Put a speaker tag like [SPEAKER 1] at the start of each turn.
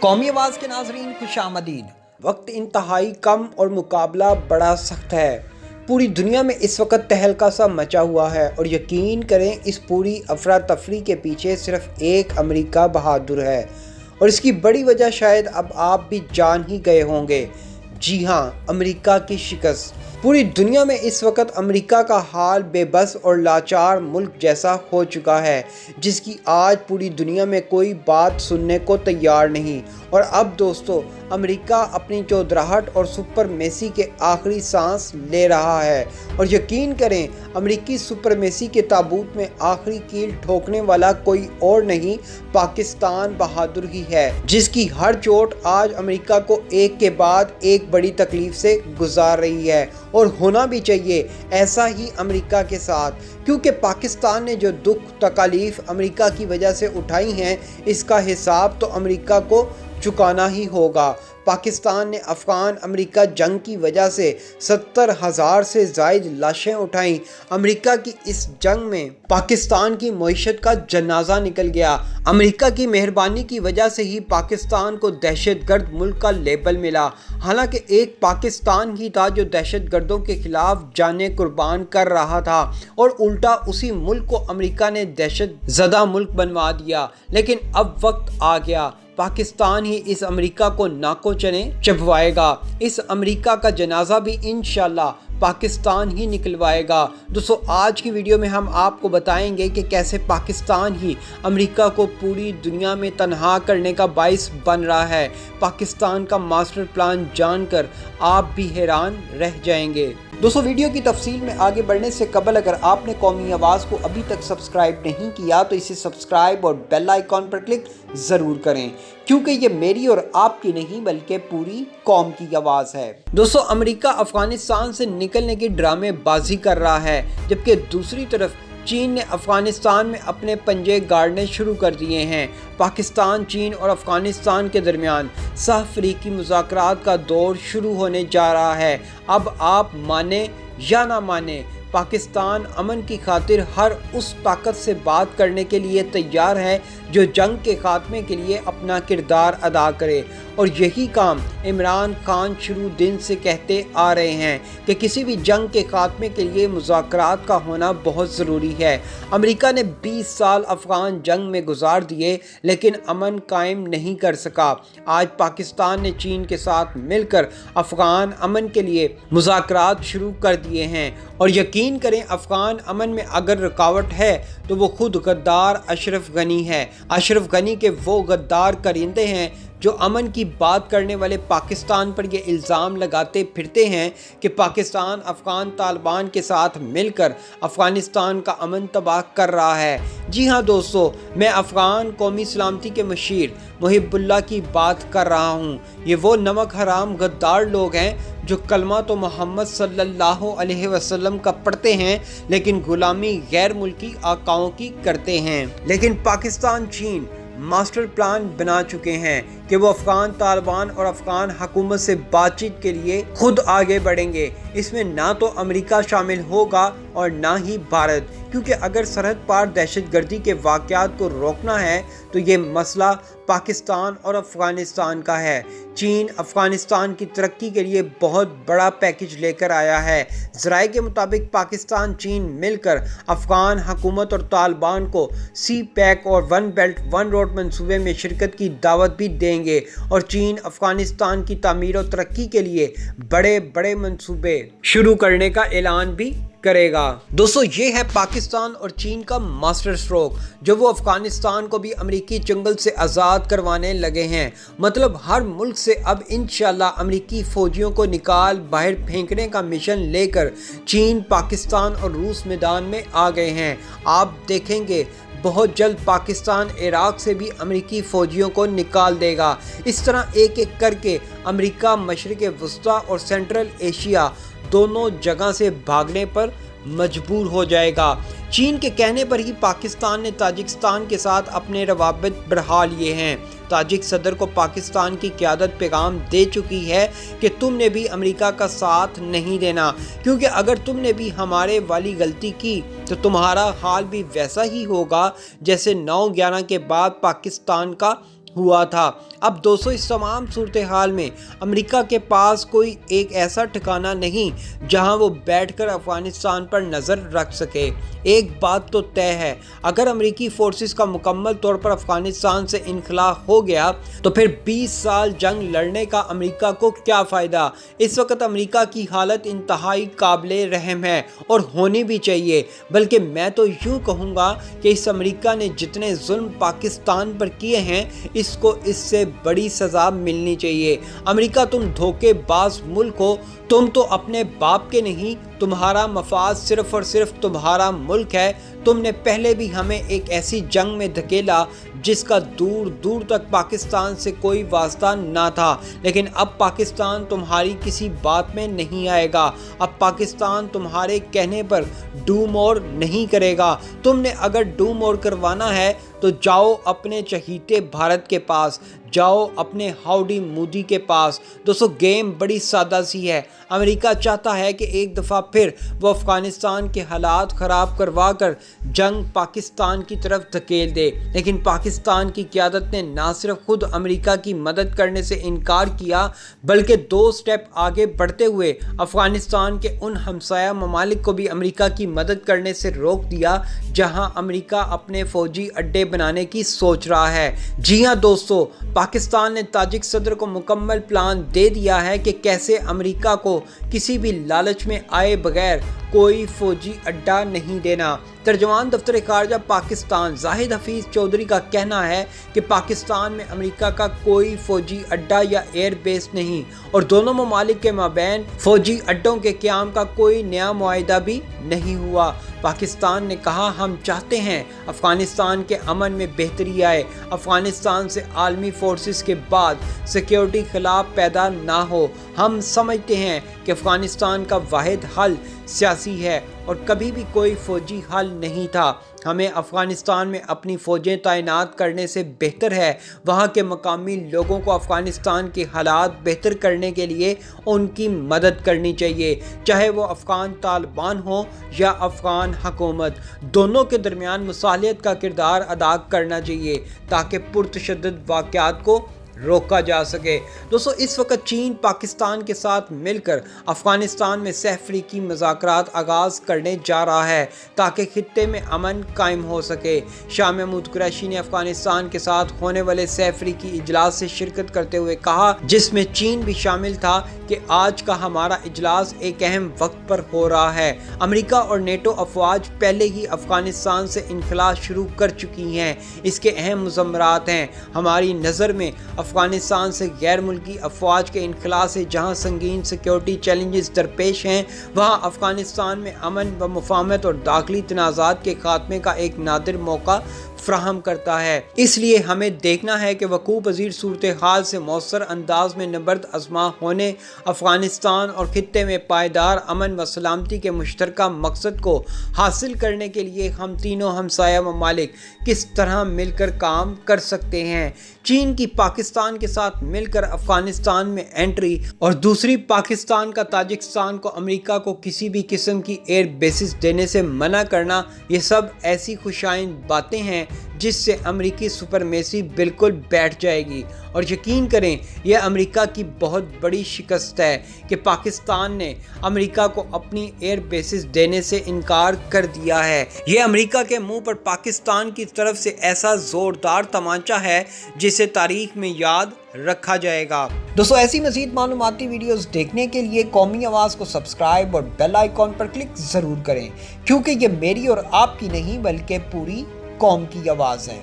[SPEAKER 1] कौमी आवाज़ के नाज़रीन खुशामदीद। वक्त इंतहाई कम और मुकाबला बड़ा सख्त है। पूरी दुनिया में इस वक्त तहलका सा मचा हुआ है और यकीन करें इस पूरी अफरा तफरी के पीछे सिर्फ एक अमेरिका बहादुर है और इसकी बड़ी वजह शायद अब आप भी जान ही गए होंगे। जी हाँ, अमेरिका की शिकस्त। पूरी दुनिया में इस वक्त अमेरिका का हाल बेबस और लाचार मुल्क जैसा हो चुका है जिसकी आज पूरी दुनिया में कोई बात सुनने को तैयार नहीं। और अब दोस्तों, अमेरिका अपनी चौधराहट और सुपरमेसी के आखिरी सांस ले रहा है और यकीन करें अमेरिकी सुपरमेसी के ताबूत में आखिरी कील ठोकने वाला कोई और नहीं, पाकिस्तान बहादुर ही है जिसकी हर चोट आज अमेरिका को एक के बाद एक बड़ी तकलीफ से गुजार रही है। और होना भी चाहिए ऐसा ही अमेरिका के साथ, क्योंकि पाकिस्तान ने जो दुख तकालीफ अमेरिका की वजह से उठाई हैं इसका हिसाब तो अमेरिका को चुकाना ही होगा। पाकिस्तान ने अफ़गान अमेरिका जंग की वजह से 70,000 से ज़ायद लाशें उठाईं। अमेरिका की इस जंग में पाकिस्तान की मईशत का जनाजा निकल गया। अमेरिका की मेहरबानी की वजह से ही पाकिस्तान को दहशतगर्द मुल्क का लेबल मिला। हालांकि एक पाकिस्तान ही था जो दहशतगर्दों के खिलाफ जानें कुर्बान कर रहा था और उल्टा उसी मुल्क को अमेरिका ने दहशत ज़दा मुल्क बनवा दिया। लेकिन अब वक्त आ गया, पाकिस्तान ही इस अमेरिका को नाको चने चबवाएगा। इस अमेरिका का जनाजा भी इंशाल्लाह पाकिस्तान ही निकलवाएगा। दोस्तों, आज की वीडियो में हम आपको बताएंगे कि कैसे पाकिस्तान ही अमेरिका को पूरी दुनिया में तनहा करने का बाइस बन रहा है। पाकिस्तान का मास्टर प्लान जानकर आप भी हैरान रह जाएंगे। दोस्तों, वीडियो की तफसील में आगे बढ़ने से कबल अगर आपने कौमी आवाज़ को अभी तक सब्सक्राइब नहीं किया तो इसे सब्सक्राइब और बेल आइकॉन पर क्लिक ज़रूर करें, क्योंकि ये मेरी और आपकी नहीं बल्कि पूरी कौम की आवाज़ है। दोस्तों, अमेरिका अफ़गानिस्तान से निकलने की ड्रामेबाजी कर रहा है, जबकि दूसरी तरफ चीन ने अफ़गानिस्तान में अपने पंजे गाड़ने शुरू कर दिए हैं। पाकिस्तान, चीन और अफ़गानिस्तान के दरमियान सहफ़रीकी मुज़ाकरात का दौर शुरू होने जा रहा है। अब आप माने या ना माने, पाकिस्तान अमन की खातिर हर उस ताकत से बात करने के लिए तैयार है जो जंग के खात्मे के लिए अपना किरदार अदा करे। और यही काम इमरान खान शुरू दिन से कहते आ रहे हैं कि किसी भी जंग के खात्मे के लिए मुज़ाकरात का होना बहुत ज़रूरी है। अमेरिका ने 20 साल अफ़गान जंग में गुजार दिए लेकिन अमन कायम नहीं कर सका। आज पाकिस्तान ने चीन के साथ मिलकर अफ़गान अमन के लिए मुज़ाकरात शुरू कर दिए हैं और यकीन करें अफ़गान अमन में अगर रुकावट है तो वो खुद गद्दार अशरफ गनी है। अशरफ गनी के वो गद्दार करिंदे हैं जो अमन की बात करने वाले पाकिस्तान पर ये इल्ज़ाम लगाते फिरते हैं कि पाकिस्तान अफ़गान तालिबान के साथ मिलकर अफ़गानिस्तान का अमन तबाह कर रहा है। जी हाँ दोस्तों, मैं अफ़गान कौमी सलामती के मशीर मुहिबुल्लाह की बात कर रहा हूँ। ये वो नमक हराम गद्दार लोग हैं जो कलमा तो मोहम्मद सल्लल्लाहु अलैहि वसल्लम का पढ़ते हैं लेकिन गुलामी गैर मुल्की आकाओं की करते हैं। लेकिन पाकिस्तान, चीन मास्टर प्लान बना चुके हैं कि वो अफ़गान तालिबान और अफ़गान हुकूमत से बातचीत के लिए खुद आगे बढ़ेंगे। इसमें ना तो अमेरिका शामिल होगा और ना ही भारत, क्योंकि अगर सरहद पार दहशतगर्दी के वाक़यात को रोकना है तो ये मसला पाकिस्तान और अफ़गानिस्तान का है। चीन अफ़गानिस्तान की तरक्की के लिए बहुत बड़ा पैकेज लेकर आया है। ज़राए के मुताबिक पाकिस्तान, चीन मिलकर अफ़गान हुकूमत और तालिबान को सी पैक और वन बेल्ट वन रोड मंसूबे में शिरकत की दावत भी देंगे और चीन अफ़गानिस्तान की तामीर और तरक्की के लिए बड़े बड़े मंसूबे शुरू करने का ऐलान भी करेगा। दोस्तों, ये है पाकिस्तान और चीन का मास्टर स्ट्रोक जो वो अफ़गानिस्तान को भी अमेरिकी जंगल से आज़ाद करवाने लगे हैं। मतलब हर मुल्क से अब इंशाल्लाह अमेरिकी फ़ौजियों को निकाल बाहर फेंकने का मिशन लेकर चीन, पाकिस्तान और रूस मैदान में आ गए हैं। आप देखेंगे बहुत जल्द पाकिस्तान इराक़ से भी अमेरिकी फ़ौजियों को निकाल देगा। इस तरह एक एक करके अमेरिका मशरिक़ वस्ता और सेंट्रल एशिया दोनों जगह से भागने पर मजबूर हो जाएगा। चीन के कहने पर ही पाकिस्तान ने ताजिकिस्तान के साथ अपने रवाबित बढ़ा लिए हैं। ताजिक सदर को पाकिस्तान की क़यादत पैगाम दे चुकी है कि तुमने भी अमेरिका का साथ नहीं देना, क्योंकि अगर तुमने भी हमारे वाली गलती की तो तुम्हारा हाल भी वैसा ही होगा जैसे 9/11 के बाद पाकिस्तान का हुआ था। अब दोस्तों, इस तमाम सूरत हाल में अमेरिका के पास कोई एक ऐसा ठिकाना नहीं जहां वो बैठकर अफगानिस्तान पर नज़र रख सके। एक बात तो तय है, अगर अमेरिकी फोर्सेस का मुकम्मल तौर पर अफगानिस्तान से इनखला हो गया तो फिर 20 साल जंग लड़ने का अमेरिका को क्या फ़ायदा। इस वक्त अमेरिका की हालत इंतहाई काबिले रहम है और होनी भी चाहिए। बल्कि मैं तो यूँ कहूँगा कि इस अमेरिका ने जितने जुल्म पाकिस्तान पर किए हैं, इसको इससे बड़ी सज़ा मिलनी चाहिए। अमेरिका, तुम धोखेबाज मुल्क हो। तुम तो अपने बाप के नहीं, तुम्हारा मफाद सिर्फ और सिर्फ तुम्हारा मुल्क है। तुमने पहले भी हमें एक ऐसी जंग में धकेला जिसका दूर दूर तक पाकिस्तान से कोई वास्ता ना था, लेकिन अब पाकिस्तान तुम्हारी किसी बात में नहीं आएगा। अब पाकिस्तान तुम्हारे कहने पर डूम और नहीं करेगा। तुमने अगर डूम और करवाना है तो जाओ अपने चहीते भारत के पास, जाओ अपने हाउडी मोदी के पास। दोस्तों, गेम बड़ी सादा सी है। अमेरिका चाहता है कि एक दफ़ा फिर वो अफ़गानिस्तान के हालात ख़राब करवा कर जंग पाकिस्तान की तरफ धकेल दे, लेकिन पाकिस्तान की क़यादत ने ना सिर्फ खुद अमेरिका की मदद करने से इनकार किया, बल्कि 2 स्टेप आगे बढ़ते हुए अफ़गानिस्तान के उन हमसाया ममालिक को भी अमेरिका की मदद करने से रोक दिया जहां अमेरिका अपने फ़ौजी अड्डे बनाने की सोच रहा है। जी हाँ दोस्तों, पाकिस्तान ने ताजिक सदर को मुकम्मल प्लान दे दिया है कि कैसे अमेरिका को किसी भी लालच में आए बगैर कोई फौजी अड्डा नहीं देना। तर्जुमान दफ्तर खारजा पाकिस्तान जाहिद हफीज़ चौधरी का कहना है कि पाकिस्तान में अमेरिका का कोई फौजी अड्डा या एयर बेस नहीं और दोनों ममालिक के माबैन फौजी अड्डों के क़याम का कोई नया मुआहिदा भी नहीं हुआ। पाकिस्तान ने कहा, हम चाहते हैं अफ़गानिस्तान के अमन में बेहतरी आए, अफ़गानिस्तान से आलमी फोर्सेस के बाद सिक्योरिटी खिलाफ पैदा ना हो। हम समझते हैं कि अफ़गानिस्तान का वाहिद हल सियासी है और कभी भी कोई फ़ौजी हल नहीं था। हमें अफ़गानिस्तान में अपनी फ़ौजें तैनात करने से बेहतर है वहाँ के मकामी लोगों को अफ़गानिस्तान के हालात बेहतर करने के लिए उनकी मदद करनी चाहिए, चाहे वो अफ़गान तालिबान हो या अफ़गान हुकूमत। दोनों के दरमियान मुसालियत का किरदार अदा करना चाहिए ताकि पुरतशद्दुद वाक़यात को रोका जा सके। दोस्तों, इस वक्त चीन पाकिस्तान के साथ मिलकर अफ़गानिस्तान में सह अफ्रीकी मुज़ाकरात आगाज़ करने जा रहा है ताकि खित्ते में अमन कायम हो सके। शाह महमूद कुरैशी ने अफ़गानिस्तान के साथ होने वाले सह अफ्रीकी इजलास से शिरकत करते हुए कहा, जिसमें चीन भी शामिल था, कि आज का हमारा इजलास एक अहम वक्त पर हो रहा है। अमेरिका और नेटो अफवाज पहले ही अफ़गानिस्तान से इनखला शुरू कर चुकी हैं। इसके अहम मुज़म्मरात हैं। हमारी नज़र में अफ़गानिस्तान से गैर मुल्की अफवाज के इनखला से जहां संगीन सिक्योरिटी चैलेंजेस दरपेश हैं, वहां अफ़गानिस्तान में अमन व मुफाहमत और दाखिली तनाज़ात के खात्मे का एक नादिर मौका फ्राहम करता है। इसलिए हमें देखना है कि वकूअ पज़ीर सूरत हाल से मौसर अंदाज में नबर्द आज़मा होने अफ़गानिस्तान और खित्ते में पायदार अमन व सलामती के मुश्तरका मकसद को हासिल करने के लिए हम तीनों हमसाया ममालिक किस तरह मिलकर काम कर सकते हैं। चीन की पाकिस्तान के साथ मिलकर अफ़गानिस्तान में एंट्री और दूसरी पाकिस्तान का ताजिकिस्तान को अमेरिका को किसी भी किस्म की एयर बेसिस देने से मना करना, ये सब ऐसी खुशाइंद बातें हैं जिससे अमेरिकी सुपरमेसी बिल्कुल बैठ जाएगी। और यकीन करें, यह अमेरिका की बहुत बड़ी शिकस्त है कि पाकिस्तान ने अमेरिका को अपनी एयर बेसिस देने से इनकार कर दिया है। यह अमेरिका के मुंह पर पाकिस्तान की तरफ से ऐसा ज़ोरदार तमाचा है जिसे तारीख में याद रखा जाएगा। दोस्तों, ऐसी मज़ीद मालूमाती वीडियोस देखने के लिए कौमी आवाज़ को सब्सक्राइब और बेल आइकॉन पर क्लिक ज़रूर करें, क्योंकि ये मेरी और आपकी नहीं बल्कि पूरी कौम की आवाज़ है।